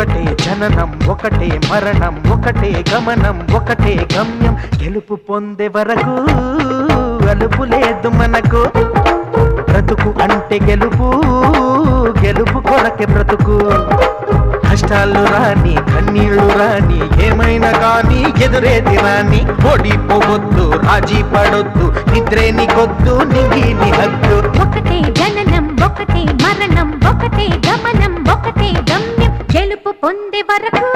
ఒకటే జననం ఒకటే మరణం ఒకటే గమనం ఒకటే గమ్యం గెలుపు పొందే వరకు అలుపు లేదు మనకు బ్రతుకు అంటే గెలుపు గెలుపు కొరకే బ్రతుకు కష్టాలు రాని కన్నీళ్లు రాని ఏమైనా కానీ ఎదురేది రాని ఓడిపోవద్దు రాజీ పడొద్దు నిద్రే నీకొద్దు నింగి నీ హద్దు ఒకటే జననం ఒకటే మరణం ఒకటే గమనం ఒకటే గమ్యం గెలుపు పొందే వరకు